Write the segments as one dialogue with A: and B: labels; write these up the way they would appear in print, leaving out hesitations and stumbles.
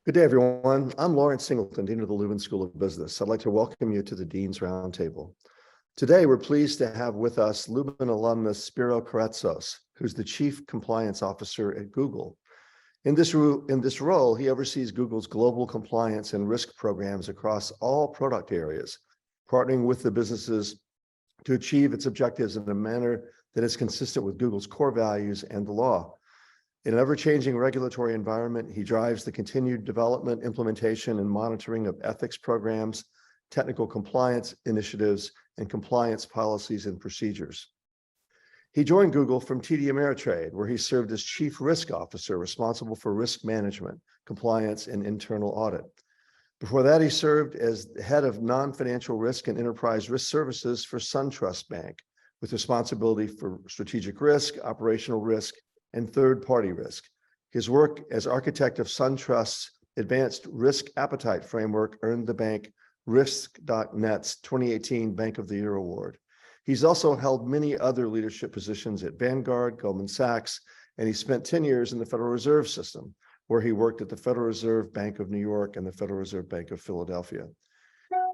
A: Good day, everyone. I'm Lawrence Singleton, Dean of the Lubin School of Business. I'd like to welcome you to the Dean's Roundtable. Today, we're pleased to have with us Lubin alumnus Spyro Karetsos, who's the Chief Compliance Officer at Google. In this role, he oversees Google's global compliance and risk programs across all product areas, partnering with the businesses to achieve its objectives in a manner that is consistent with Google's core values and the law. In an ever-changing regulatory environment, he drives the continued development, implementation, and monitoring of ethics programs, technical compliance initiatives, and compliance policies and procedures. He joined Google from TD Ameritrade, where he served as Chief Risk Officer, responsible for risk management, compliance, and internal audit. Before that, he served as head of non-financial risk and enterprise risk services for SunTrust Bank, with responsibility for strategic risk, operational risk, and third-party risk. His work as architect of SunTrust's Advanced Risk Appetite Framework earned the bank Risk.net's 2018 Bank of the Year Award. He's also held many other leadership positions at Vanguard, Goldman Sachs, and he spent 10 years in the Federal Reserve System, where he worked at the Federal Reserve Bank of New York and the Federal Reserve Bank of Philadelphia.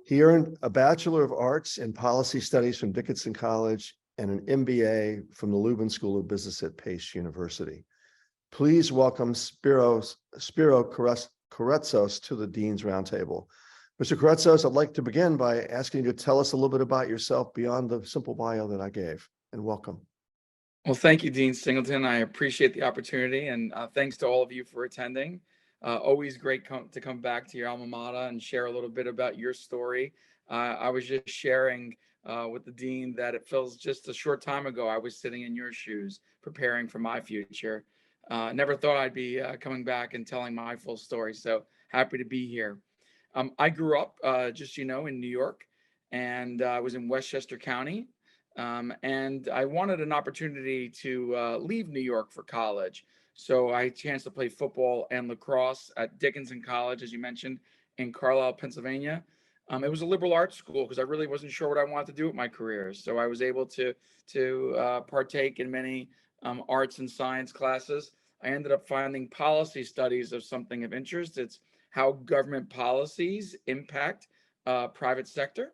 A: He earned a Bachelor of Arts in Policy Studies from Dickinson College and an MBA from the Lubin School of Business at Pace University. Please welcome Spyro Karetsos to the Dean's Roundtable. Mr. Karetsos, I'd like to begin by asking you to tell us a little bit about yourself beyond the simple bio that I gave, and welcome.
B: Well, thank you, Dean Singleton. I appreciate the opportunity, and thanks to all of you for attending. Always great to come back to your alma mater and share a little bit about your story. I was just sharing with the dean that it feels just a short time ago I was sitting in your shoes preparing for my future. Never thought I'd be coming back and telling my full story, so happy to be here. I grew up just in New York, and I was in Westchester County, and I wanted an opportunity to leave New York for college. So I had a chance to play football and lacrosse at Dickinson College, as you mentioned, in Carlisle, Pennsylvania. It was a liberal arts school because I really wasn't sure what I wanted to do with my career. So I was able to partake in many arts and science classes. I ended up finding policy studies of something of interest. It's how government policies impact private sector.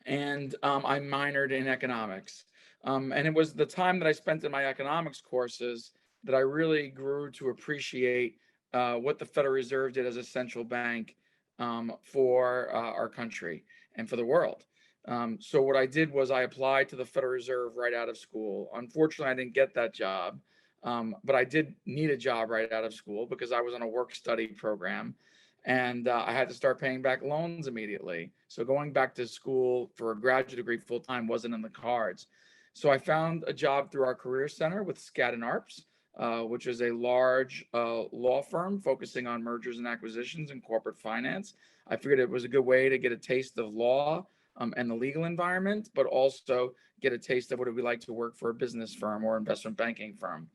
B: And I minored in economics. And it was the time that I spent in my economics courses that I really grew to appreciate what the Federal Reserve did as a central bank for our country and for the world. So what I did was I applied to the Federal Reserve right out of school. Unfortunately, I didn't get that job, but I did need a job right out of school because I was on a work study program, and I had to start paying back loans immediately. So going back to school for a graduate degree full time wasn't in the cards. So I found a job through our career center with Skadden Arps, which is a large law firm focusing on mergers and acquisitions and corporate finance. I figured it was a good way to get a taste of law and the legal environment, but also get a taste of what it would be like to work for a business firm or investment banking firm.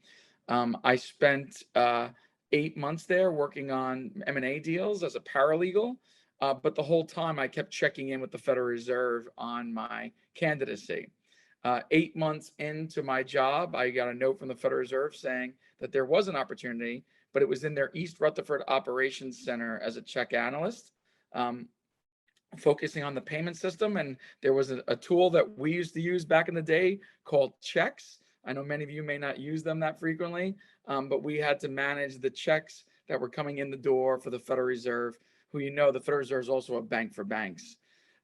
B: I spent 8 months there working on M&A deals as a paralegal, but the whole time I kept checking in with the Federal Reserve on my candidacy. 8 months into my job, I got a note from the Federal Reserve saying that there was an opportunity, but it was in their East Rutherford Operations Center as a check analyst, focusing on the payment system. And there was a tool that we used to use back in the day called checks. I know many of you may not use them that frequently, but we had to manage the checks that were coming in the door for the Federal Reserve, who the Federal Reserve is also a bank for banks.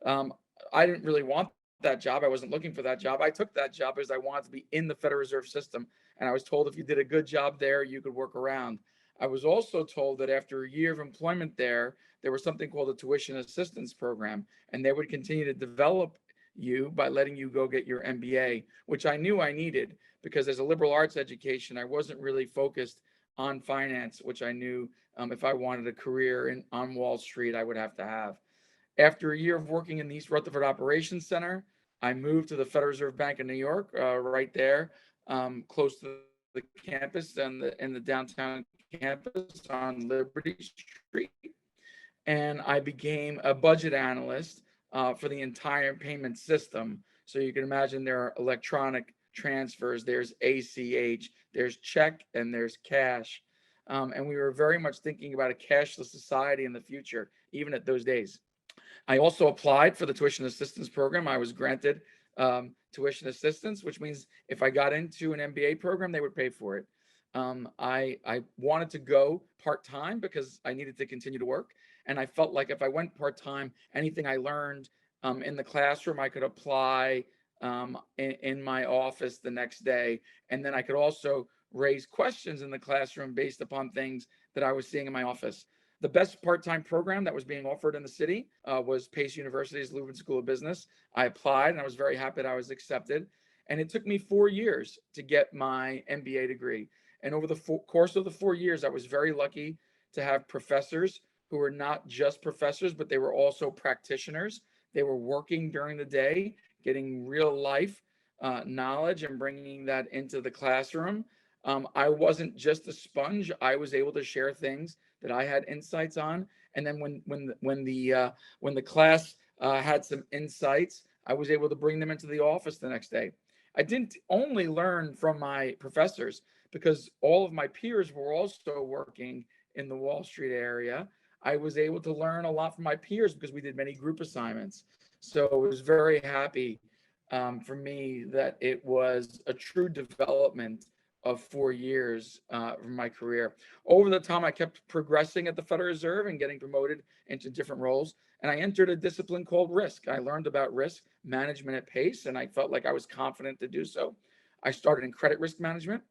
B: I didn't really want that job. I wasn't looking for that job. I took that job because I wanted to be in the Federal Reserve System. And I was told if you did a good job there, you could work around. I was also told that after a year of employment there was something called a tuition assistance program, and they would continue to develop you by letting you go get your MBA, which I knew I needed because as a liberal arts education, I wasn't really focused on finance, which I knew if I wanted a career on Wall Street, I would have to have. After a year of working in the East Rutherford Operations Center, I moved to the Federal Reserve Bank of New York, right there, close to the campus and in the downtown campus on Liberty Street. And I became a budget analyst for the entire payment system. So you can imagine there are electronic transfers, there's ACH, there's check, and there's cash. And we were very much thinking about a cashless society in the future, even at those days. I also applied for the tuition assistance program. I was granted tuition assistance, which means if I got into an MBA program, they would pay for it. I wanted to go part-time because I needed to continue to work. And I felt like if I went part-time, anything I learned in the classroom, I could apply in my office the next day. And then I could also raise questions in the classroom based upon things that I was seeing in my office. The best part-time program that was being offered in the city was Pace University's Lubin School of Business. I applied and I was very happy that I was accepted. And it took me 4 years to get my MBA degree. And over the course of the 4 years, I was very lucky to have professors who were not just professors, but they were also practitioners. They were working during the day, getting real life knowledge and bringing that into the classroom. I wasn't just a sponge. I was able to share things that I had insights on. And then when the class had some insights, I was able to bring them into the office the next day. I didn't only learn from my professors because all of my peers were also working in the Wall Street area. I was able to learn a lot from my peers because we did many group assignments. So I was very happy for me that it was a true development of 4 years from my career. Over the time, I kept progressing at the Federal Reserve and getting promoted into different roles. And I entered a discipline called risk. I learned about risk management at Pace, and I felt like I was confident to do so. I started in credit risk management.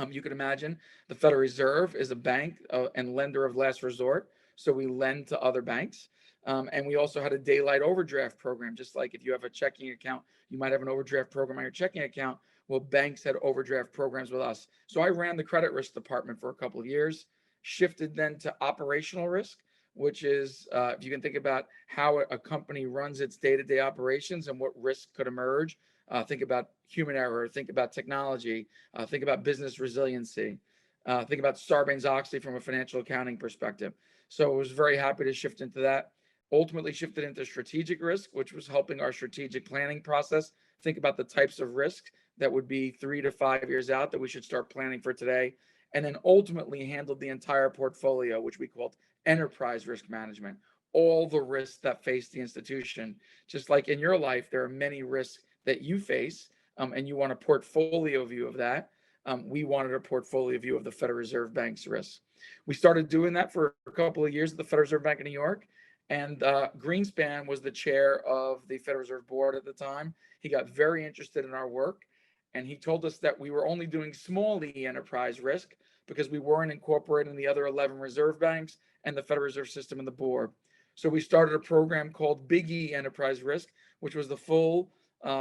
B: You can imagine the Federal Reserve is a bank and lender of last resort. So we lend to other banks. And we also had a daylight overdraft program, just like if you have a checking account, you might have an overdraft program on your checking account. Well, banks had overdraft programs with us. So I ran the credit risk department for a couple of years, shifted then to operational risk, which is if you can think about how a company runs its day-to-day operations and what risk could emerge. Think about human error, think about technology, think about business resiliency, think about Sarbanes-Oxley from a financial accounting perspective. So I was very happy to shift into that. Ultimately shifted into strategic risk, which was helping our strategic planning process think about the types of risks that would be 3 to 5 years out that we should start planning for today. And then ultimately handled the entire portfolio, which we called enterprise risk management, all the risks that face the institution. Just like in your life, there are many risks that you face, and you want a portfolio view of that. We wanted a portfolio view of the Federal Reserve Bank's risks. We started doing that for a couple of years at the Federal Reserve Bank of New York. And Greenspan was the chair of the Federal Reserve Board at the time. He got very interested in our work. And he told us that we were only doing small E enterprise risk because we weren't incorporating the other 11 reserve banks and the Federal Reserve System and the board. So we started a program called Big E enterprise risk, which was the full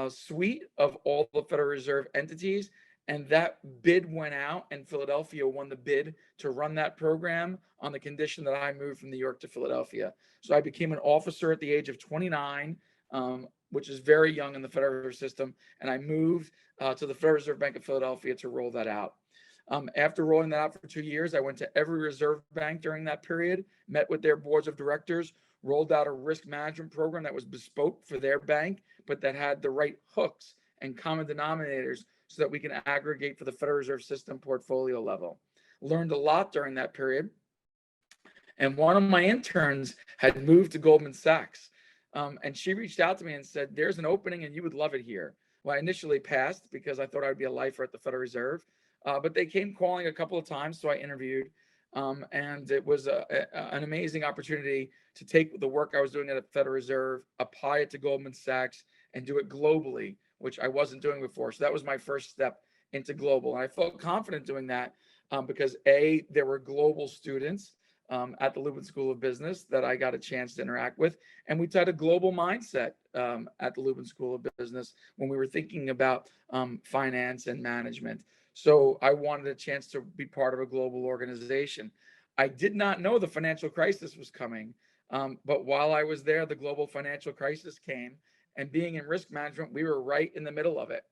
B: suite of all the Federal Reserve entities. And that bid went out, and Philadelphia won the bid to run that program on the condition that I moved from New York to Philadelphia. So I became an officer at the age of 29, which is very young in the Federal Reserve System. And I moved to the Federal Reserve Bank of Philadelphia to roll that out. After rolling that out for 2 years, I went to every reserve bank during that period, met with their boards of directors, rolled out a risk management program that was bespoke for their bank, but that had the right hooks and common denominators so that we can aggregate for the Federal Reserve System portfolio level. Learned a lot during that period. And one of my interns had moved to Goldman Sachs. And she reached out to me and said, there's an opening and you would love it here. Well, I initially passed because I thought I'd be a lifer at the Federal Reserve. But they came calling a couple of times, so I interviewed. And it was an amazing opportunity to take the work I was doing at the Federal Reserve, apply it to Goldman Sachs, and do it globally, which I wasn't doing before. So that was my first step into global. And I felt confident doing that because A, there were global students at the Lubin School of Business that I got a chance to interact with. And we had a global mindset at the Lubin School of Business when we were thinking about finance and management. So I wanted a chance to be part of a global organization. I did not know the financial crisis was coming. But while I was there, the global financial crisis came. And being in risk management, we were right in the middle of it.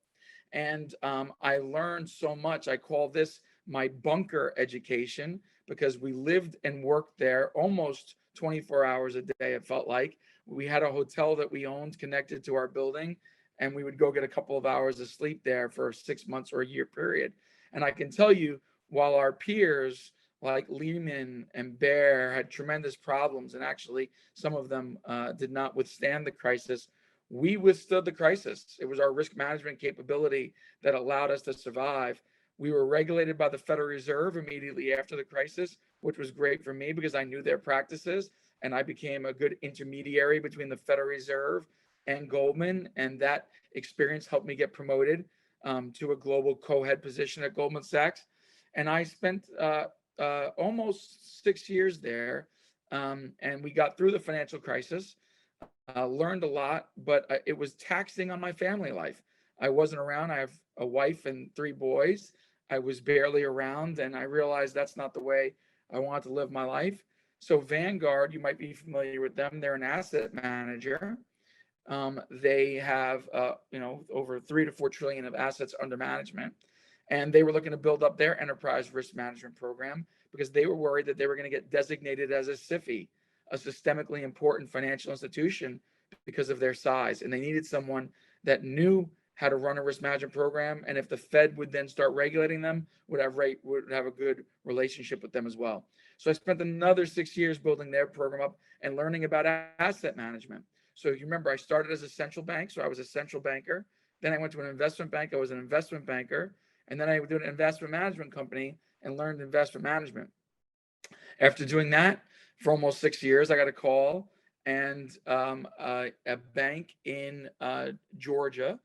B: And I learned so much. I call this my bunker education because we lived and worked there almost 24 hours a day, it felt like. We had a hotel that we owned connected to our building, and we would go get a couple of hours of sleep there for 6 months or a year period. And I can tell you, while our peers like Lehman and Bear had tremendous problems, and actually some of them did not withstand the crisis. We withstood the crisis. It was our risk management capability that allowed us to survive. We were regulated by the Federal Reserve immediately after the crisis, which was great for me because I knew their practices, and I became a good intermediary between the Federal Reserve and Goldman, and that experience helped me get promoted to a global co-head position at Goldman Sachs. And I spent almost 6 years there, and we got through the financial crisis. Learned a lot, but it was taxing on my family life. I wasn't around. I have a wife and 3 boys. I was barely around, and I realized that's not the way I want to live my life. So Vanguard, you might be familiar with them. They're an asset manager. They have, over 3 to 4 trillion of assets under management, and they were looking to build up their enterprise risk management program because they were worried that they were going to get designated as a SIFI, a systemically important financial institution, because of their size, and they needed someone that knew how to run a risk management program, and if the Fed would then start regulating them, would have a good relationship with them as well. So I spent another 6 years building their program up and learning about asset management. So you remember, I started as a central bank, so I was a central banker. Then I went to an investment bank. I was an investment banker, and then I did an investment management company and learned investment management. After doing that for almost 6 years, I got a call, and a bank in Georgia,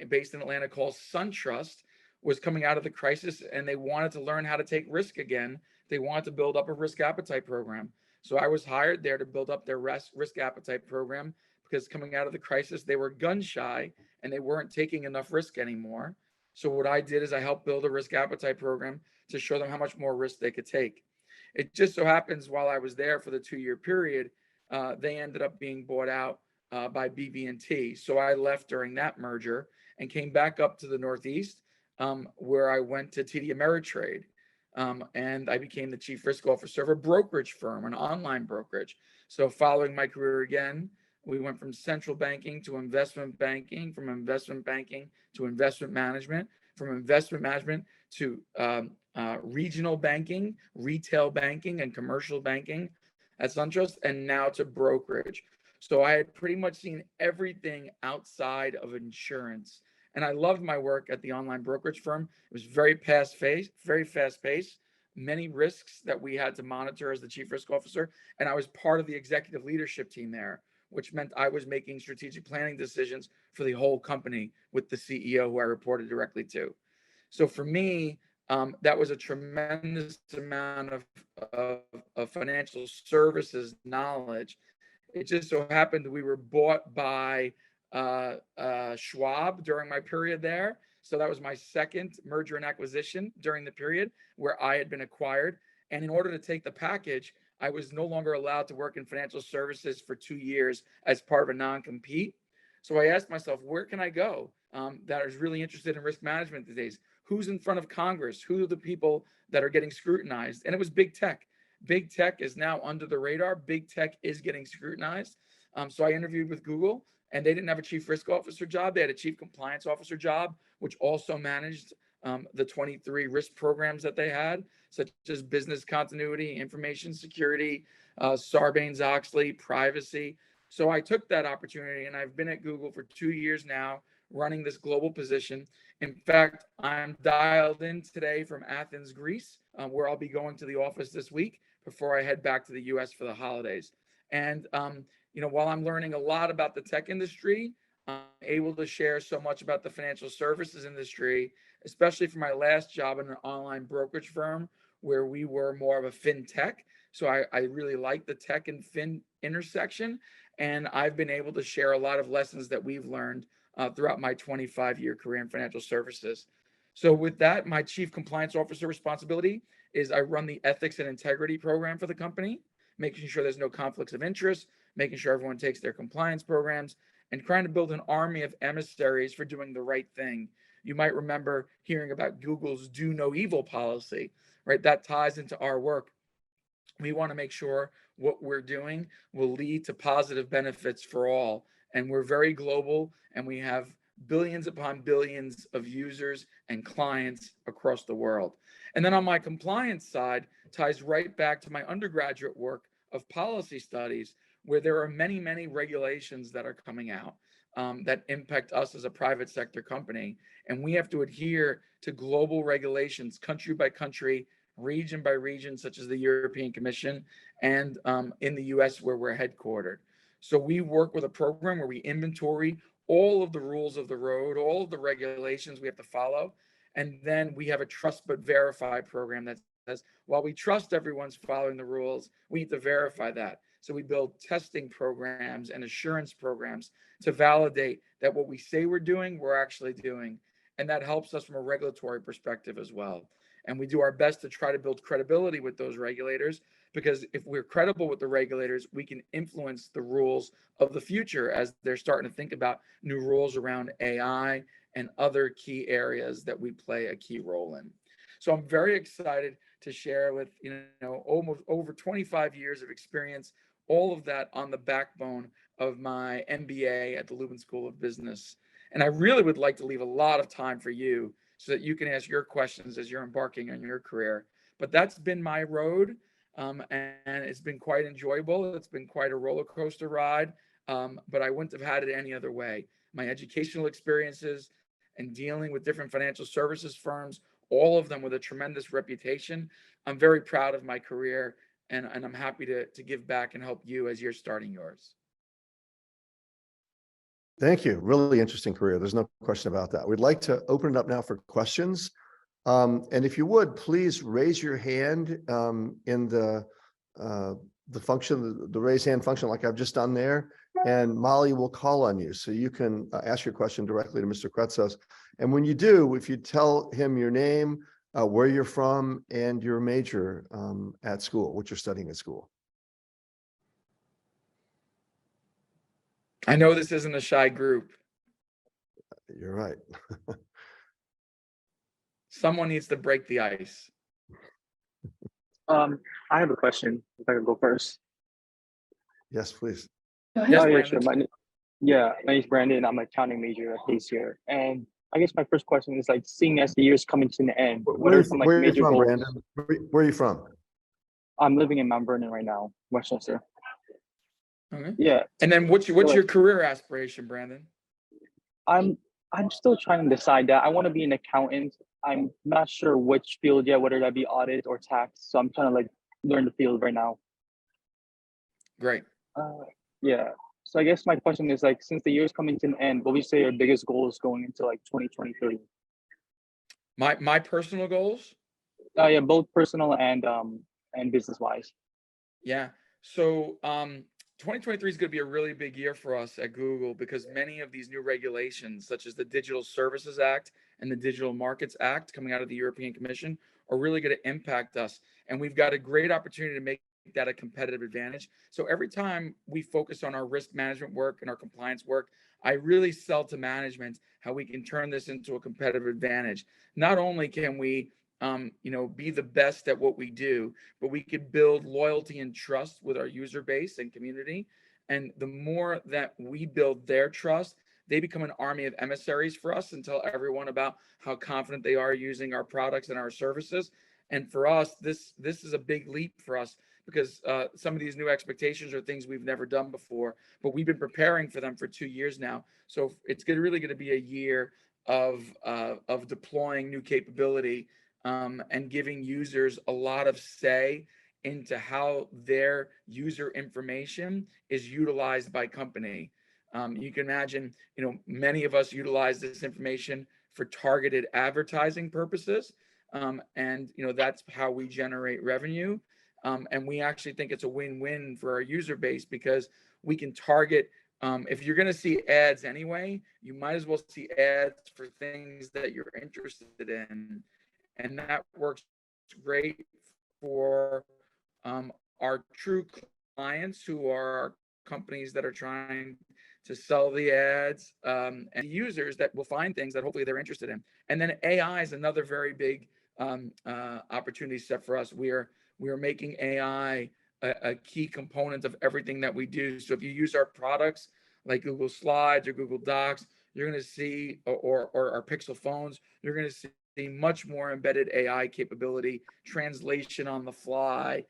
B: based in Atlanta, called SunTrust, was coming out of the crisis, and they wanted to learn how to take risk again. They wanted to build up a risk appetite program. So I was hired there to build up their risk appetite program, because coming out of the crisis, they were gun shy and they weren't taking enough risk anymore. So what I did is I helped build a risk appetite program to show them how much more risk they could take. It just so happens while I was there for the 2-year period, they ended up being bought out by BB&T. So I left during that merger and came back up to the Northeast, where I went to TD Ameritrade. And I became the chief risk officer of a brokerage firm, an online brokerage. So following my career again, we went from central banking to investment banking, from investment banking to investment management, from investment management to regional banking, retail banking, and commercial banking at SunTrust, and now to brokerage. So I had pretty much seen everything outside of insurance. And I loved my work at the online brokerage firm. It was very fast paced, many risks that we had to monitor as the chief risk officer. And I was part of the executive leadership team there, which meant I was making strategic planning decisions for the whole company with the CEO, who I reported directly to. So for me, that was a tremendous amount of financial services knowledge. It just so happened that we were bought by Schwab during my period there. So that was my second merger and acquisition during the period where I had been acquired. And in order to take the package, I was no longer allowed to work in financial services for 2 years as part of a non-compete. So I asked myself, where can I go that is really interested in risk management these days? Who's in front of Congress? Who are the people that are getting scrutinized? And it was big tech. Big tech is now under the radar. Big tech is getting scrutinized. So I interviewed with Google, and they didn't have a chief risk officer job. They had a chief compliance officer job, which also managed the 23 risk programs that they had, such as business continuity, information security, Sarbanes-Oxley, privacy. So I took that opportunity, and I've been at Google for 2 years now, running this global position. In fact, I'm dialed in today from Athens, Greece, where I'll be going to the office this week before I head back to the US for the holidays. And while I'm learning a lot about the tech industry, I'm able to share so much about the financial services industry, especially for my last job in an online brokerage firm where we were more of a fintech. So I really like the tech and fin intersection. And I've been able to share a lot of lessons that we've learned throughout my 25-year career in financial services. So with that, my chief compliance officer responsibility is I run the ethics and integrity program for the company, making sure there's no conflicts of interest, making sure everyone takes their compliance programs, and trying to build an army of emissaries for doing the right thing. You might remember hearing about Google's do no evil policy, right? That ties into our work. We want to make sure what we're doing will lead to positive benefits for all. And we're very global, and we have billions upon billions of users and clients across the world. And then on my compliance side, ties right back to my undergraduate work of policy studies, where there are many, many regulations that are coming out that impact us as a private sector company. And we have to adhere to global regulations, country by country, region by region, such as the European Commission, and in the US where we're headquartered. So we work with a program where we inventory all of the rules of the road, all of the regulations we have to follow. And then we have a trust but verify program that says, while we trust everyone's following the rules, we need to verify that. So we build testing programs and assurance programs to validate that what we say we're doing, we're actually doing. And that helps us from a regulatory perspective as well. And we do our best to try to build credibility with those regulators, because if we're credible with the regulators, we can influence the rules of the future as they're starting to think about new rules around AI and other key areas that we play a key role in. So I'm very excited to share with, almost over 25 years of experience, all of that on the backbone of my MBA at the Lubin School of Business. And I really would like to leave a lot of time for you so that you can ask your questions as you're embarking on your career. But that's been my road, and it's been quite enjoyable. It's been quite a roller coaster ride, but I wouldn't have had it any other way. My educational experiences and dealing with different financial services firms, all of them with a tremendous reputation. I'm very proud of my career, and I'm happy to give back and help you as you're starting yours.
A: Thank you. Really interesting career. There's no question about that. We'd like to open it up now for questions. And if you would, please raise your hand in the function, the raise hand function, like I've just done there, and Molly will call on you. So you can ask your question directly to Mr. Karetsos. And when you do, if you tell him your name, where you're from, and your major at school, what you're studying at school.
B: I know this isn't a shy group.
A: You're right.
B: Someone needs to break the ice.
C: I have a question, if I could go first.
A: Yes, please.
B: Yes,
C: Yeah, sure. My name is Brandon. I'm an accounting major at Pace here. And I guess my first question is, like, seeing as the year's coming to an end, what are some major goals?
A: Brandon? Where are you from?
C: I'm living in Mount Vernon right now, Westchester.
B: Okay.
C: Yeah.
B: And then what's your career aspiration, Brandon?
C: I'm still trying to decide that. I want to be an accountant. I'm not sure which field yet, whether that be audit or tax. So I'm trying to learn the field right now.
B: Great.
C: Yeah. So I guess my question is, since the year's coming to an end, what would you say your biggest goals going into 2023?
B: My personal goals?
C: Yeah, both personal and business wise.
B: Yeah. So 2023 is going to be a really big year for us at Google, because many of these new regulations, such as the Digital Services Act and the Digital Markets Act coming out of the European Commission, are really going to impact us. And we've got a great opportunity to make that a competitive advantage. So every time we focus on our risk management work and our compliance work, I really sell to management how we can turn this into a competitive advantage. Not only can we be the best at what we do, but we could build loyalty and trust with our user base and community. And the more that we build their trust, they become an army of emissaries for us and tell everyone about how confident they are using our products and our services. And for us, this is a big leap for us, because some of these new expectations are things we've never done before, but we've been preparing for them for 2 years now. So it's really going to be a year of deploying new capability, and giving users a lot of say into how their user information is utilized by company. You can imagine, many of us utilize this information for targeted advertising purposes, and that's how we generate revenue. And we actually think it's a win-win for our user base, because we can target. If you're going to see ads anyway, you might as well see ads for things that you're interested in. And that works great for our true clients, who are companies that are trying to sell the ads, and users that will find things that hopefully they're interested in. And then AI is another very big opportunity set for us. We are making AI a key component of everything that we do. So if you use our products like Google Slides or Google Docs, you're going to see, or our Pixel phones, you're going to see much more embedded AI capability, translation on the fly,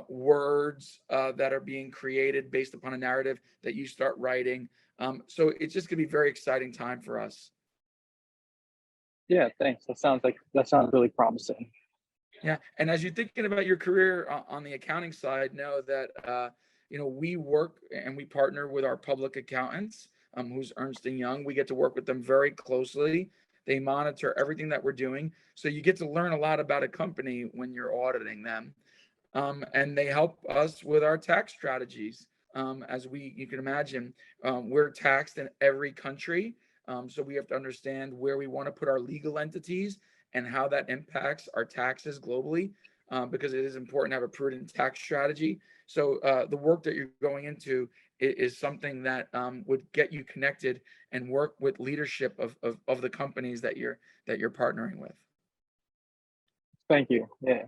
B: words that are being created based upon a narrative that you start writing. So it's just going to be a very exciting time for us.
C: Yeah, thanks. That sounds really promising.
B: Yeah, and as you're thinking about your career on the accounting side, know that we work and we partner with our public accountants, who's Ernst and Young. We get to work with them very closely. They monitor everything that we're doing, so you get to learn a lot about a company when you're auditing them, and they help us with our tax strategies. As you can imagine, we're taxed in every country, so we have to understand where we want to put our legal entities and how that impacts our taxes globally, because it is important to have a prudent tax strategy. So the work that you're going into is something that would get you connected and work with leadership of the companies that you're partnering with.
C: Thank you. Yeah,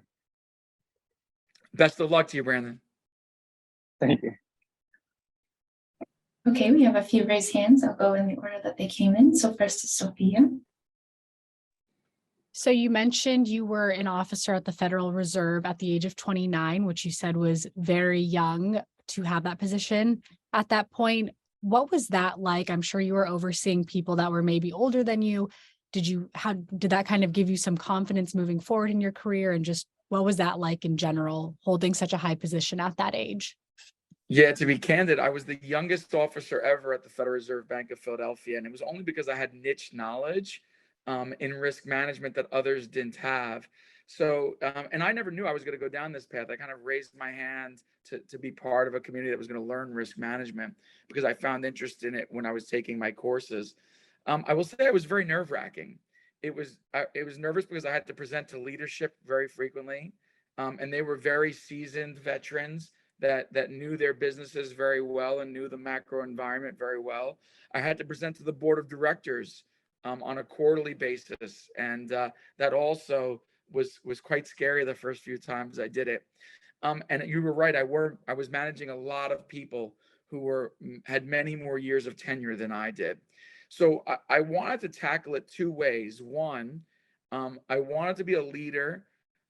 B: Best of luck to you, Brandon.
C: thank you.
D: Okay, we have a few raised hands. I'll go in the order that they came in. So first is Sophia.
E: So you mentioned you were an officer at the Federal Reserve at the age of 29, which you said was very young to have that position. At that point, what was that like? I'm sure you were overseeing people that were maybe older than you. How did that kind of give you some confidence moving forward in your career? And just what was that like in general, holding such a high position at that age?
B: Yeah, to be candid, I was the youngest officer ever at the Federal Reserve Bank of Philadelphia, and it was only because I had niche knowledge in risk management that others didn't have. So, and I never knew I was going to go down this path. I kind of raised my hand to be part of a community that was going to learn risk management because I found interest in it when I was taking my courses. I will say it was very nerve-wracking. It was nervous because I had to present to leadership very frequently, and they were very seasoned veterans that knew their businesses very well and knew the macro environment very well. I had to present to the board of directors on a quarterly basis, and that also was quite scary the first few times I did it. And you were right. I was managing a lot of people who had many more years of tenure than I did. So I wanted to tackle it two ways. One, I wanted to be a leader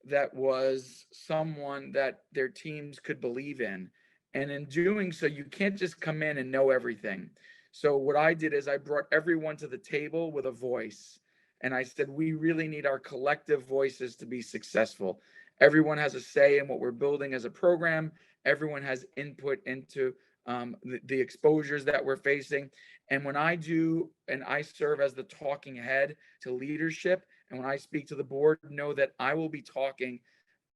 B: that was someone that their teams could believe in. And in doing so, you can't just come in and know everything. So what I did is I brought everyone to the table with a voice. And I said, we really need our collective voices to be successful. Everyone has a say in what we're building as a program. Everyone has input into the exposures that we're facing. And when I serve as the talking head to leadership, and when I speak to the board, know that I will be talking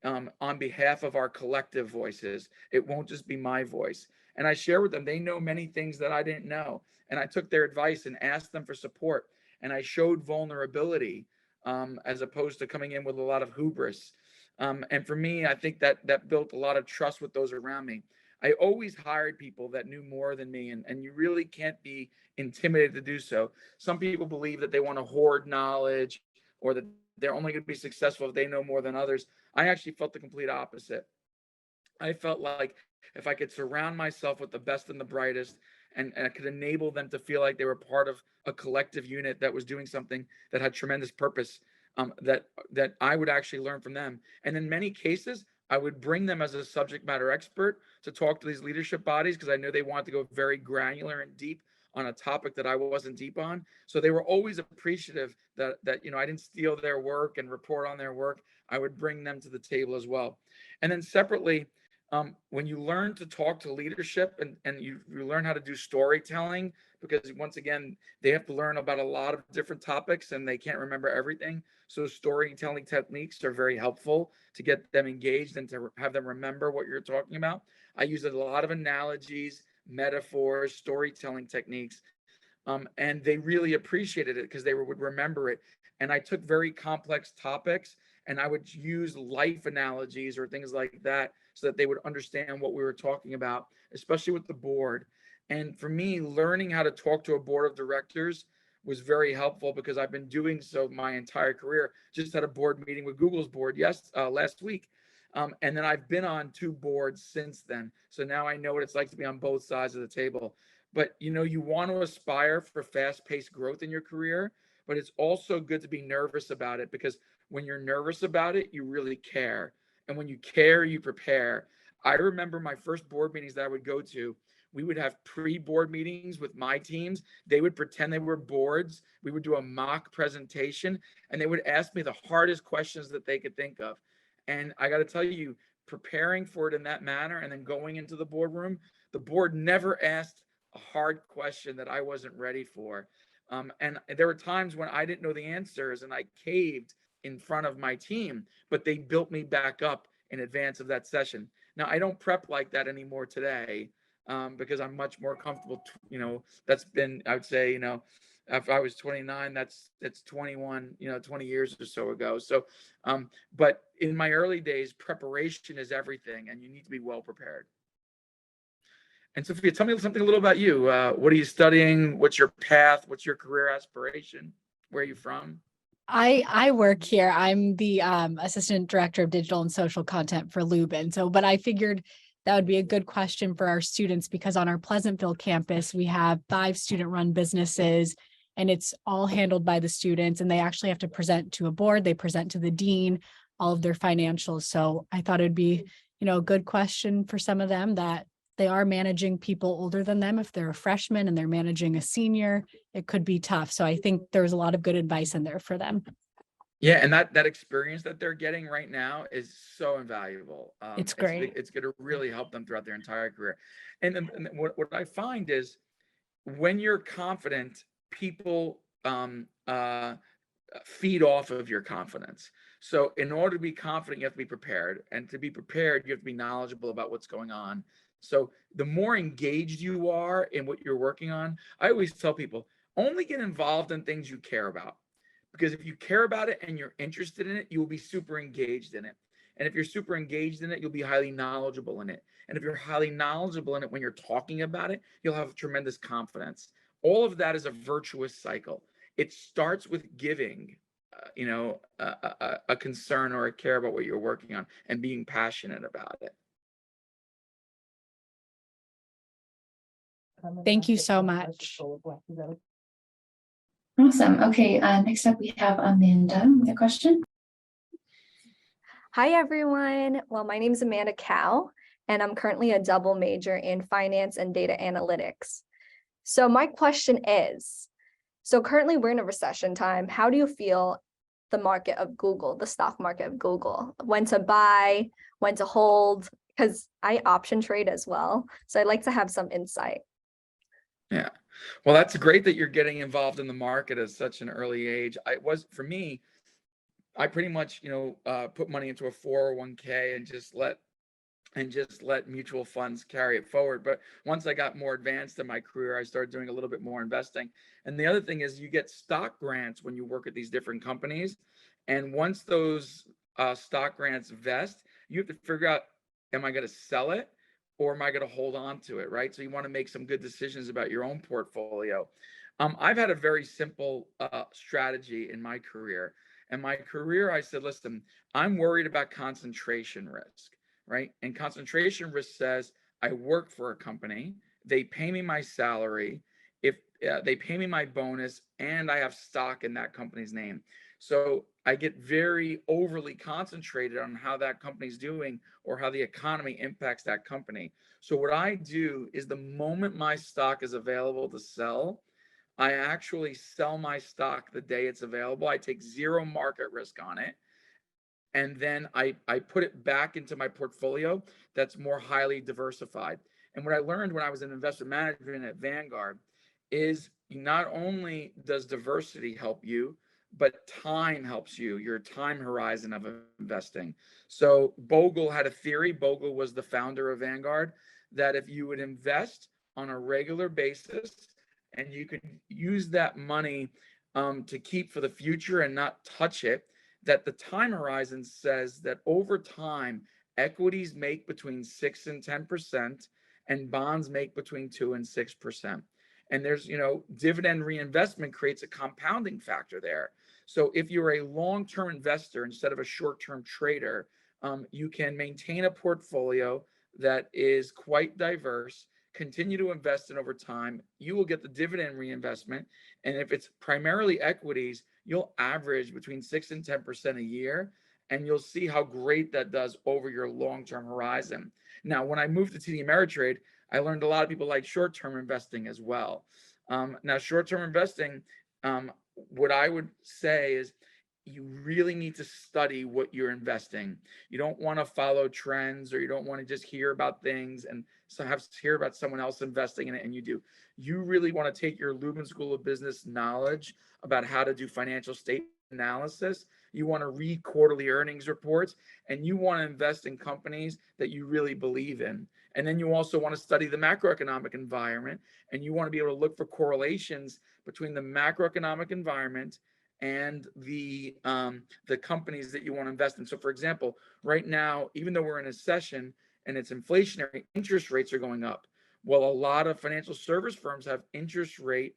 B: on behalf of our collective voices. It won't just be my voice. And I share with them, they know many things that I didn't know. And I took their advice and asked them for support. And I showed vulnerability as opposed to coming in with a lot of hubris. And for me, I think that built a lot of trust with those around me. I always hired people that knew more than me, and you really can't be intimidated to do so. Some people believe that they want to hoard knowledge or that they're only going to be successful if they know more than others. I actually felt the complete opposite. I felt like if I could surround myself with the best and the brightest, and I could enable them to feel like they were part of a collective unit that was doing something that had tremendous purpose, that I would actually learn from them. And in many cases, I would bring them as a subject matter expert to talk to these leadership bodies because I knew they wanted to go very granular and deep on a topic that I wasn't deep on. So they were always appreciative that I didn't steal their work and report on their work. I would bring them to the table as well. And then separately, when you learn to talk to leadership and you learn how to do storytelling, because once again, they have to learn about a lot of different topics and they can't remember everything. So storytelling techniques are very helpful to get them engaged and to have them remember what you're talking about. I use a lot of analogies, metaphors, storytelling techniques, and they really appreciated it because they would remember it. And I took very complex topics and I would use life analogies or things like that so that they would understand what we were talking about, especially with the board. And for me, learning how to talk to a board of directors was very helpful because I've been doing so my entire career. Just had a board meeting with Google's board last week. And then I've been on 2 boards since then. So now I know what it's like to be on both sides of the table. But you want to aspire for fast-paced growth in your career, but it's also good to be nervous about it, because when you're nervous about it, you really care. And when you care, you prepare. I remember my first board meetings that I would go to, we would have pre-board meetings with my teams. They would pretend they were boards. We would do a mock presentation, and they would ask me the hardest questions that they could think of. And I got to tell you, preparing for it in that manner and then going into the boardroom, the board never asked a hard question that I wasn't ready for. And there were times when I didn't know the answers and I caved in front of my team, but they built me back up in advance of that session. Now, I don't prep like that anymore today, because I'm much more comfortable. That's been, I would say, if I was 29, that's 21, 20 years or so ago. So, but in my early days, preparation is everything, and you need to be well prepared. And Sophia, tell me something a little about you. What are you studying? What's your path? What's your career aspiration? Where are you from?
E: I work here. I'm the assistant director of digital and social content for Lubin. But I figured that would be a good question for our students, because on our Pleasantville campus, we have 5 student-run businesses, and it's all handled by the students, and they actually have to present to a board. They present to the dean all of their financials. So I thought it'd be, a good question for some of them, that they are managing people older than them. If they're a freshman and they're managing a senior, it could be tough. So I think there's a lot of good advice in there for them.
B: Yeah, and that experience that they're getting right now is so invaluable.
E: It's great.
B: It's going to really help them throughout their entire career. And what I find is, when you're confident, people feed off of your confidence. So in order to be confident, you have to be prepared. And to be prepared, you have to be knowledgeable about what's going on. So the more engaged you are in what you're working on, I always tell people, only get involved in things you care about. Because if you care about it and you're interested in it, you will be super engaged in it. And if you're super engaged in it, you'll be highly knowledgeable in it. And if you're highly knowledgeable in it when you're talking about it, you'll have tremendous confidence. All of that is a virtuous cycle. It starts with giving, a concern or a care about what you're working on and being passionate about it.
E: Thank you so much.
D: Awesome. Okay, next up we have Amanda with a question.
F: Hi, everyone. Well, my name is Amanda Cow, and I'm currently a double major in finance and data analytics. So my question is, so currently we're in a recession time. How do you feel the market of Google, the stock market of Google, when to buy, when to hold? Because I option trade as well. So I'd like to have some insight.
B: Yeah. Well, that's great that you're getting involved in the market at such an early age. For me, I pretty much, put money into a 401k and just let mutual funds carry it forward. But once I got more advanced in my career, I started doing a little bit more investing. And the other thing is, you get stock grants when you work at these different companies. And once those stock grants vest, you have to figure out, am I going to sell it? Or am I going to hold on to it, right? So you want to make some good decisions about your own portfolio. I've had a very simple strategy in my career. In my career, I said, listen, I'm worried about concentration risk, right? And concentration risk says, I work for a company, they pay me my salary, if they pay me my bonus, and I have stock in that company's name. So I get very overly concentrated on how that company's doing or how the economy impacts that company. So what I do is, the moment my stock is available to sell, I actually sell my stock the day it's available. I take zero market risk on it. And then I put it back into my portfolio that's more highly diversified. And what I learned when I was in investment management at Vanguard is, not only does diversity help you, but time helps you, your time horizon of investing. So Bogle had a theory. Bogle was the founder of Vanguard, that if you would invest on a regular basis and you could use that money to keep for the future and not touch it, that the time horizon says that over time, equities make between 6 and 10%, and bonds make between 2 and 6%. And there's, dividend reinvestment creates a compounding factor there. So if you're a long-term investor instead of a short-term trader, you can maintain a portfolio that is quite diverse, continue to invest in over time. You will get the dividend reinvestment. And if it's primarily equities, you'll average between 6 and 10% a year. And you'll see how great that does over your long-term horizon. Now, when I moved to TD Ameritrade, I learned a lot of people like short-term investing as well. Now, short-term investing, what I would say is you really need to study what you're investing. You don't want to follow trends, or you don't want to just hear about things and hear about someone else investing in it and you do. You really want to take your Lubin School of Business knowledge about how to do financial statement analysis. You want to read quarterly earnings reports, and you want to invest in companies that you really believe in. And then you also want to study the macroeconomic environment, and you want to be able to look for correlations between the macroeconomic environment and the companies that you want to invest in. So for example, right now, even though we're in a session and it's inflationary, interest rates are going up. Well, a lot of financial service firms have interest rate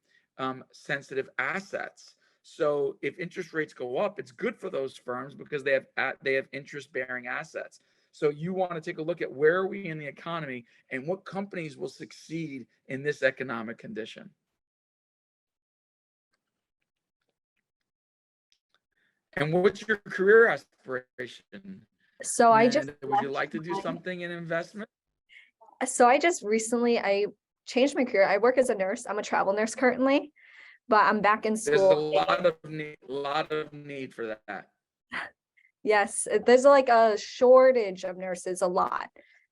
B: sensitive assets. So if interest rates go up, it's good for those firms because they have interest bearing assets. So you want to take a look at where are we in the economy and what companies will succeed in this economic condition. And what's your career aspiration?
F: So I just
B: Would you like to do something in investment?
F: So I just recently, I changed my career. I work as a nurse. I'm a travel nurse currently, but I'm back in
B: There's a
F: school.
B: lot of need for that.
F: Yes, there's like a shortage of nurses, a lot.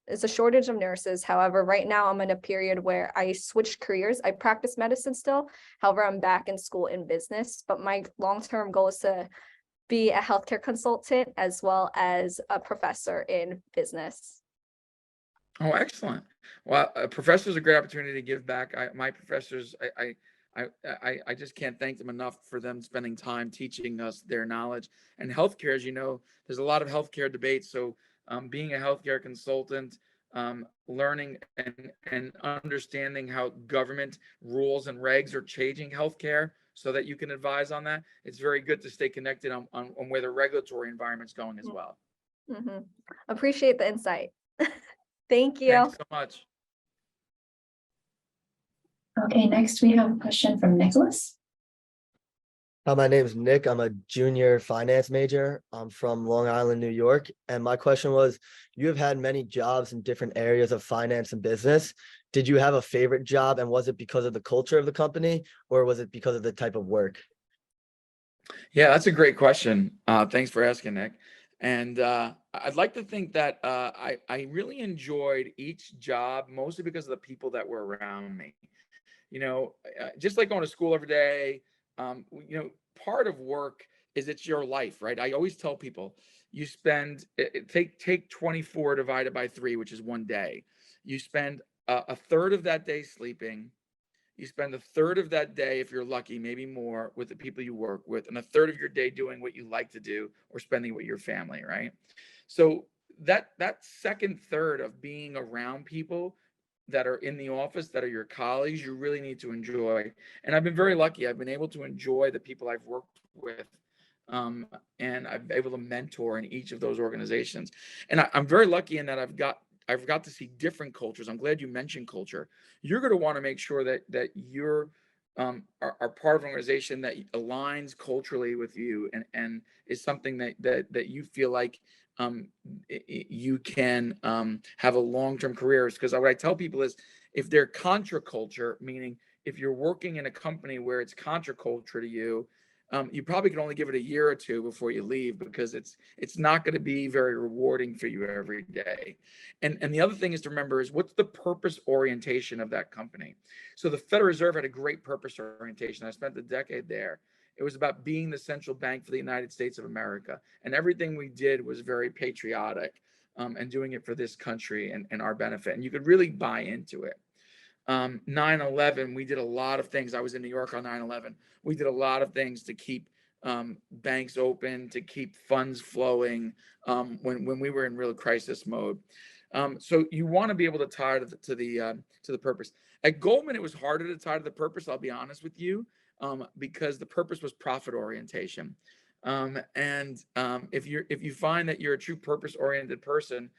F: There's a shortage of nurses. However, right now I'm in a period where I switched careers. I practice medicine still. However, I'm back in school in business, but my long-term goal is to be a healthcare consultant as well as a professor in business.
B: Oh, excellent. Well, professors are a great opportunity to give back. My professors, I just can't thank them enough for them spending time teaching us their knowledge. And healthcare, as you know, there's a lot of healthcare debates. So being a healthcare consultant, learning and understanding how government rules and regs are changing healthcare so that you can advise on that. It's very good to stay connected on where the regulatory environment's going as well.
F: Mm-hmm. Appreciate the insight. Thank you.
B: Thanks so much.
D: Okay, next we have a question from Nicholas.
G: Hi, my name is Nick. I'm a junior finance major. I'm from Long Island, New York. And my question was, you have had many jobs in different areas of finance and business. Did you have a favorite job, and was it because of the culture of the company, or was it because of the type of work?
B: Yeah, that's a great question. Thanks for asking, Nick. And I'd like to think that I really enjoyed each job, mostly because of the people that were around me. You know, just like going to school every day, you know, part of work is it's your life, right? I always tell people you spend, take 24 divided by 3, which is one day. You spend a third of that day sleeping. You spend a third of that day, if you're lucky, maybe more, with the people you work with, and a third of your day doing what you like to do or spending with your family, right? So that second third of being around people that are in the office, that are your colleagues, you really need to enjoy. And I've been very lucky. I've been able to enjoy the people I've worked with, and I've been able to mentor in each of those organizations. And I'm very lucky in that I've got to see different cultures. I'm glad you mentioned culture. You're going to want to make sure that you're are part of an organization that aligns culturally with you and is something that you feel like you can have a long-term career. Because what I tell people is, if they're contra culture, meaning if you're working in a company where it's contra culture to you, you probably can only give it a year or two before you leave, because it's not going to be very rewarding for you every day. And the other thing is to remember is, what's the purpose orientation of that company? So the Federal Reserve had a great purpose orientation. I spent a decade there. It was about being the central bank for the United States of America. And everything we did was very patriotic, and doing it for this country and our benefit. And you could really buy into it. 9/11, we did a lot of things. I was in New York on 9/11. We did a lot of things to keep banks open, to keep funds flowing when we were in real crisis mode. So you want to be able to tie to the purpose. At Goldman, it was harder to tie to the purpose, I'll be honest with you, because the purpose was profit orientation. If you find that you're a true purpose-oriented person,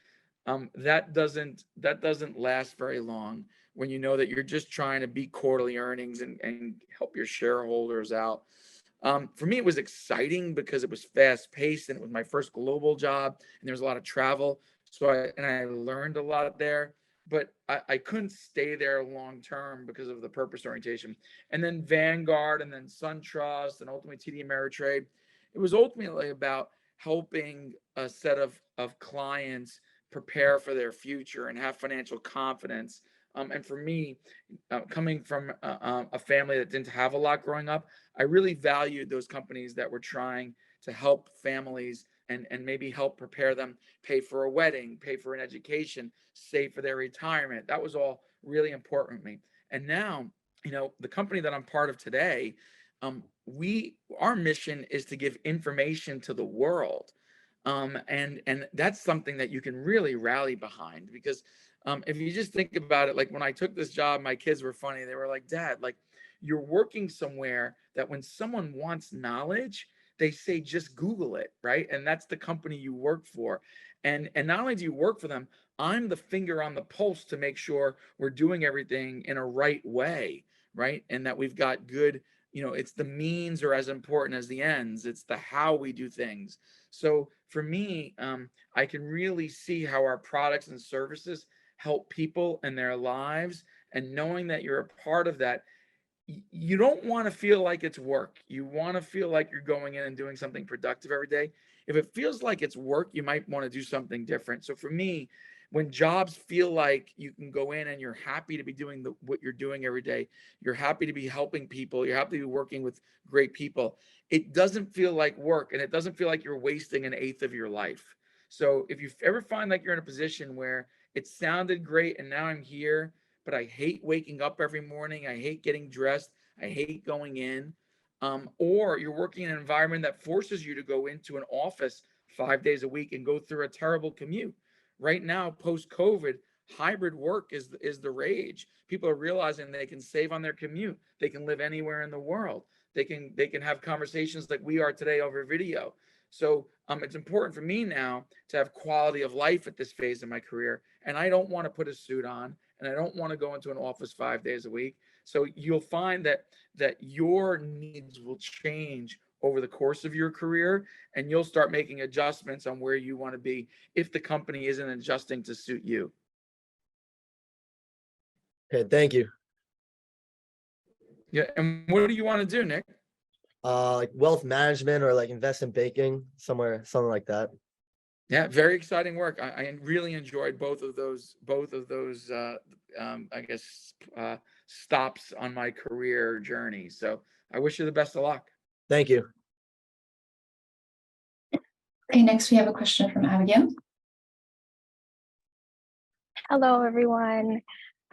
B: that doesn't last very long when you know that you're just trying to beat quarterly earnings and help your shareholders out. For me, it was exciting because it was fast paced and it was my first global job and there was a lot of travel. So I learned a lot there, but I couldn't stay there long term because of the purpose orientation. And then Vanguard and then SunTrust and ultimately TD Ameritrade. It was ultimately about helping a set of clients prepare for their future and have financial confidence. And for me, coming from a family that didn't have a lot growing up, I really valued those companies that were trying to help families and maybe help prepare them, pay for a wedding, pay for an education, save for their retirement. That was all really important to me. And now, the company that I'm part of today, our mission is to give information to the world. And that's something that you can really rally behind because if you just think about it, like when I took this job, my kids were funny. They were like, Dad, like you're working somewhere that when someone wants knowledge, they say just Google it, right? And that's the company you work for. And not only do you work for them, I'm the finger on the pulse to make sure we're doing everything in a right way, right? And that we've got good, it's the means are as important as the ends. It's the how we do things. So for me, I can really see how our products and services help people in their lives. And knowing that you're a part of that, you don't want to feel like it's work. You want to feel like you're going in and doing something productive every day. If it feels like it's work, you might want to do something different. So for me, when jobs feel like you can go in and you're happy to be doing what you're doing every day, you're happy to be helping people, you're happy to be working with great people, it doesn't feel like work and it doesn't feel like you're wasting an eighth of your life. So if you ever find like you're in a position where it sounded great and now I'm here, but I hate waking up every morning, I hate getting dressed, I hate going in, or you're working in an environment that forces you to go into an office 5 days a week and go through a terrible commute. Right now, post-COVID, hybrid work is the rage. People are realizing they can save on their commute. They can live anywhere in the world. They can have conversations like we are today over video. So it's important for me now to have quality of life at this phase of my career. And I don't want to put a suit on and I don't want to go into an office 5 days a week. So you'll find that your needs will change over the course of your career and you'll start making adjustments on where you want to be if the company isn't adjusting to suit you.
G: Okay, thank you.
B: Yeah. And what do you want to do, Nick?
G: Like wealth management or like investment banking, somewhere, something like that.
B: Yeah, very exciting work. I really enjoyed both of those I guess stops on my career journey. So I wish you the best of luck.
G: Thank you.
D: Okay, next we have a question from Abigail.
H: Hello, everyone.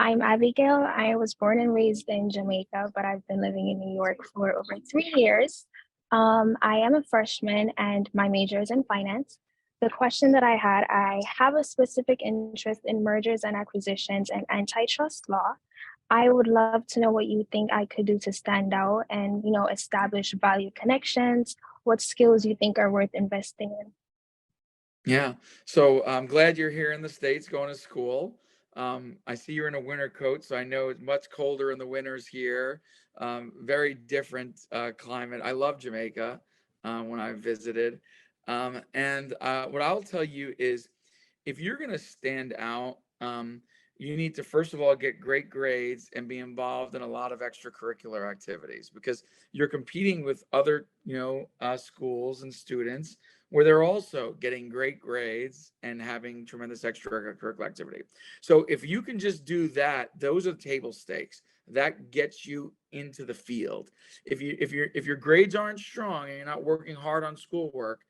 H: I'm Abigail. I was born and raised in Jamaica, but I've been living in New York for over 3 years. I am a freshman and my major is in finance. The question that I have a specific interest in mergers and acquisitions and antitrust law. I would love to know what you think I could do to stand out and, establish value connections, what skills you think are worth investing in.
B: Yeah. So I'm glad you're here in the States going to school. I see you're in a winter coat, so I know it's much colder in the winters here. Very different climate. I love Jamaica when I visited. And what I'll tell you is if you're going to stand out, you need to, first of all, get great grades and be involved in a lot of extracurricular activities because you're competing with other, schools and students where they're also getting great grades and having tremendous extracurricular activity. So if you can just do that, those are the table stakes. That gets you into the field. If your grades aren't strong and you're not working hard on schoolwork,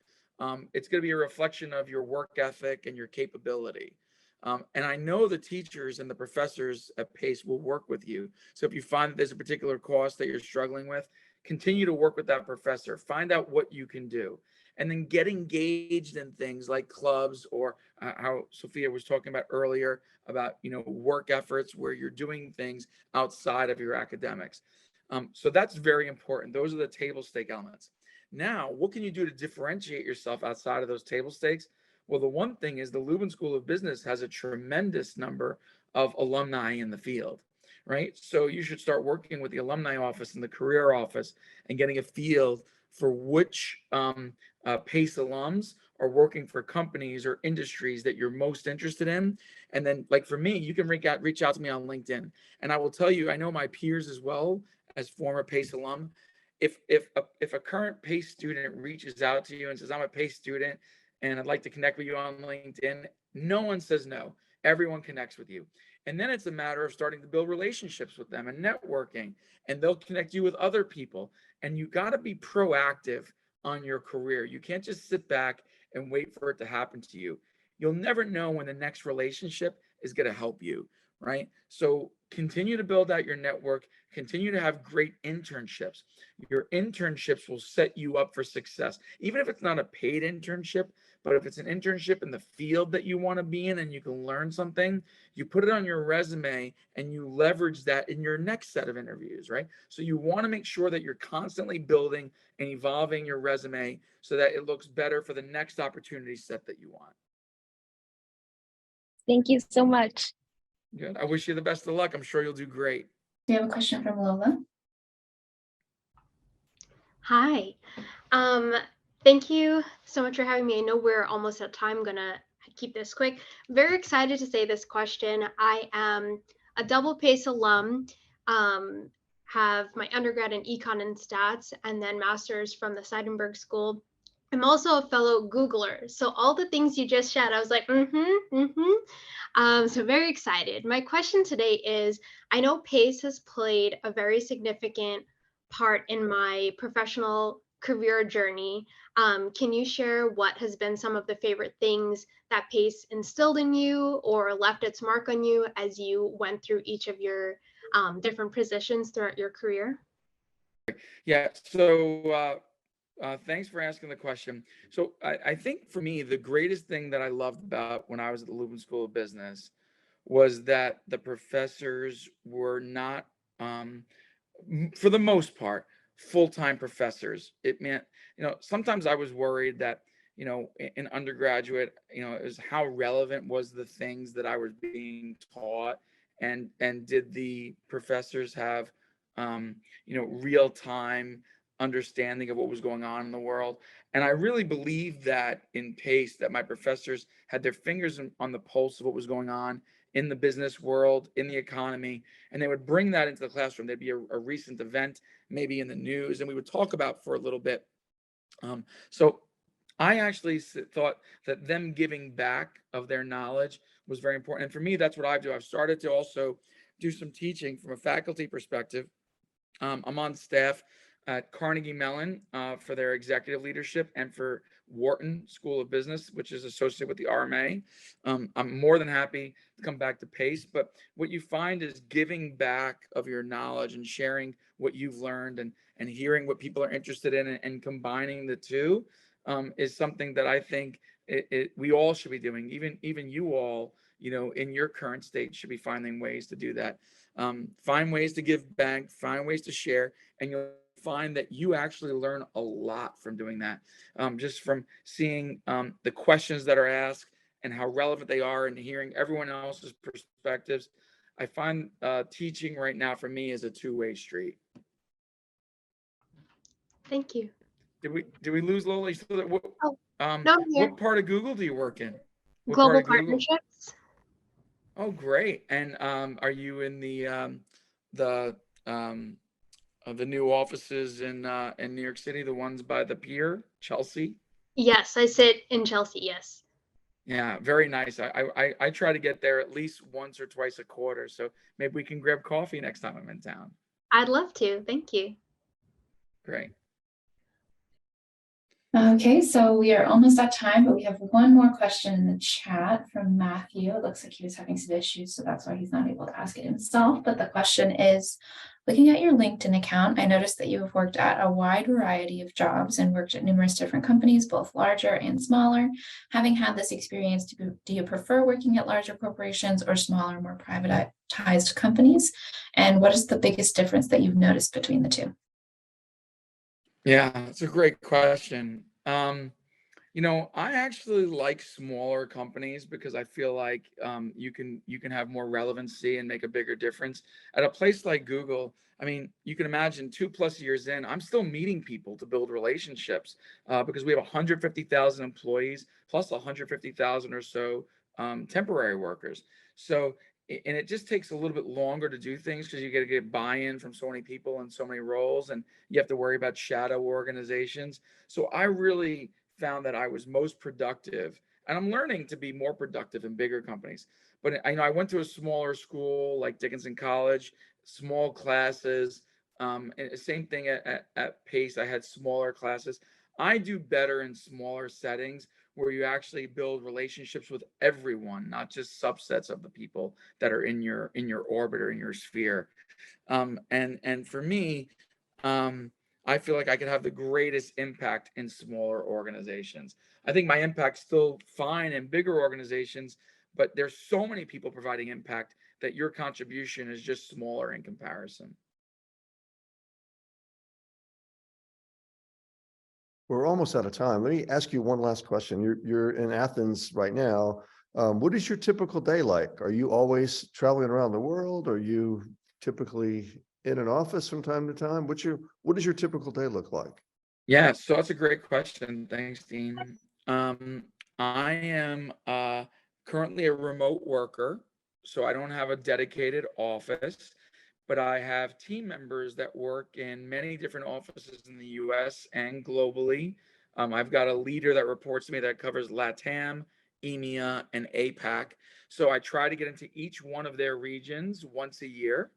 B: it's going to be a reflection of your work ethic and your capability. And I know the teachers and the professors at PACE will work with you. So if you find that there's a particular course that you're struggling with, continue to work with that professor. Find out what you can do. And then get engaged in things like clubs or how Sophia was talking about earlier about, work efforts where you're doing things outside of your academics. So that's very important. Those are the table stake elements. Now, what can you do to differentiate yourself outside of those table stakes? Well, the one thing is the Lubin School of Business has a tremendous number of alumni in the field, right? So you should start working with the alumni office and the career office and getting a feel for which PACE alums are working for companies or industries that you're most interested in. And then, like for me, you can reach out to me on LinkedIn. And I will tell you, I know my peers as well as former PACE alum. If a current PACE student reaches out to you and says, I'm a PACE student and I'd like to connect with you on LinkedIn, no one says no. Everyone connects with you. And then it's a matter of starting to build relationships with them and networking, and they'll connect you with other people. And you got to be proactive on your career. You can't just sit back and wait for it to happen to you. You'll never know when the next relationship is going to help you, right? So continue to build out your network, continue to have great internships. Your internships will set you up for success. Even if it's not a paid internship, but if it's an internship in the field that you want to be in and you can learn something, you put it on your resume and you leverage that in your next set of interviews, right? So you want to make sure that you're constantly building and evolving your resume so that it looks better for the next opportunity set that you want.
H: Thank you so much.
B: Good. I wish you the best of luck. I'm sure you'll do great.
D: We have a question from Lola.
I: Hi. Thank you so much for having me. I know we're almost at time. I'm gonna keep this quick. Very excited to say this question. I am a double PACE alum, have my undergrad in econ and stats, and then master's from the Seidenberg School. I'm also a fellow Googler. So all the things you just shared, I was like, so very excited. My question today is, I know PACE has played a very significant part in my professional career journey. Can you share what has been some of the favorite things that PACE instilled in you or left its mark on you as you went through each of your different positions throughout your career?
B: Yeah, so thanks for asking the question. So I think for me, the greatest thing that I loved about when I was at the Lubin School of Business was that the professors were not, for the most part, full-time professors. It meant, sometimes I was worried that, in undergraduate, it was how relevant was the things that I was being taught, and did the professors have, real-time understanding of what was going on in the world. And I really believe that in PACE, that my professors had their fingers on the pulse of what was going on in the business world, in the economy, and they would bring that into the classroom. There'd be a recent event, maybe in the news, and we would talk about for a little bit. So I actually thought that them giving back of their knowledge was very important. And for me, that's what I do. I've started to also do some teaching from a faculty perspective. I'm on staff at Carnegie Mellon for their executive leadership, and for Wharton School of Business, which is associated with the RMA. I'm more than happy to come back to PACE, but what you find is giving back of your knowledge and sharing what you've learned, and hearing what people are interested in, and combining the two is something that I think we all should be doing. Even you all, in your current state, should be finding ways to do that. Find ways to give back, find ways to share, and you'll find that you actually learn a lot from doing that, just from seeing the questions that are asked and how relevant they are, and hearing everyone else's perspectives. I find teaching right now for me is a two-way street.
I: Thank you.
B: Did we lose Lola? What,
I: no, I'm here.
B: What part of Google do you work in? What
I: Global
B: part of Google?
I: partnerships.
B: Oh, great. And are you in the new offices in New York City, the ones by the pier, Chelsea?
I: Yes, I sit in Chelsea. Yes.
B: Yeah, very nice. I try to get there at least once or twice a quarter. So maybe we can grab coffee next time I'm in town.
I: I'd love to. Thank you.
B: Great.
D: Okay, so we are almost at time, but we have one more question in the chat from Matthew. It looks like he was having some issues, so that's why he's not able to ask it himself. But the question is, looking at your LinkedIn account, I noticed that you have worked at a wide variety of jobs and worked at numerous different companies, both larger and smaller. Having had this experience, do you prefer working at larger corporations or smaller, more privatized companies? And what is the biggest difference that you've noticed between the two?
B: Yeah, it's a great question. I actually like smaller companies because I feel like you can have more relevancy and make a bigger difference. At a place like Google, I mean, you can imagine 2+ years in, I'm still meeting people to build relationships because we have 150,000 employees plus 150,000 or so temporary workers. So, and it just takes a little bit longer to do things because you got to get buy-in from so many people and so many roles, and you have to worry about shadow organizations. So I really found that I was most productive, and I'm learning to be more productive in bigger companies. But I went to a smaller school like Dickinson College, small classes. And same thing at Pace. I had smaller classes. I do better in smaller settings where you actually build relationships with everyone, not just subsets of the people that are in your orbit or in your sphere. And for me, I feel like I could have the greatest impact in smaller organizations. I think my impact's still fine in bigger organizations, but there's so many people providing impact that your contribution is just smaller in comparison.
A: We're almost out of time. Let me ask you one last question. You're in Athens right now. What is your typical day like? Are you always traveling around the world? Are you typically in an office from time to time? What does your typical day look like?
B: Yeah, so that's a great question. Thanks, Dean. I am currently a remote worker, so I don't have a dedicated office, but I have team members that work in many different offices in the US and globally. I've got a leader that reports to me that covers LATAM, EMEA, and APAC. So I try to get into each one of their regions once a year.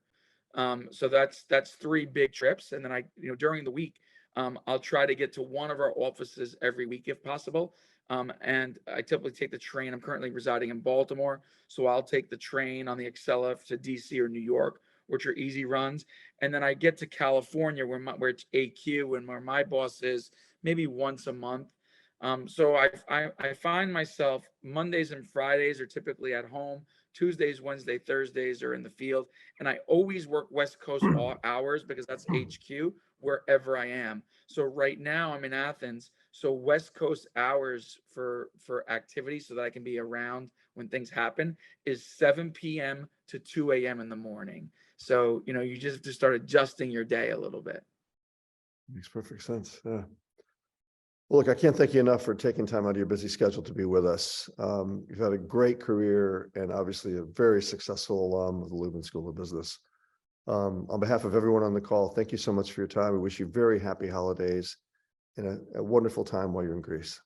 B: So that's 3 big trips, and then during the week, I'll try to get to one of our offices every week if possible. And I typically take the train. I'm currently residing in Baltimore, so I'll take the train on the Excella to DC or New York, which are easy runs. And then I get to California where it's AQ and where my boss is maybe once a month. So I find myself Mondays and Fridays are typically at home. Tuesdays, Wednesday, Thursdays are in the field, and I always work West Coast hours because that's HQ wherever I am. So right now I'm in Athens, so West Coast hours for activity so that I can be around when things happen is 7 p.m. to 2 a.m. in the morning. So you just have to start adjusting your day a little bit.
A: Makes perfect sense. Yeah. Well, look, I can't thank you enough for taking time out of your busy schedule to be with us. You've had a great career and obviously a very successful alum of the Lubin School of Business. On behalf of everyone on the call, thank you so much for your time. We wish you very happy holidays and a wonderful time while you're in Greece.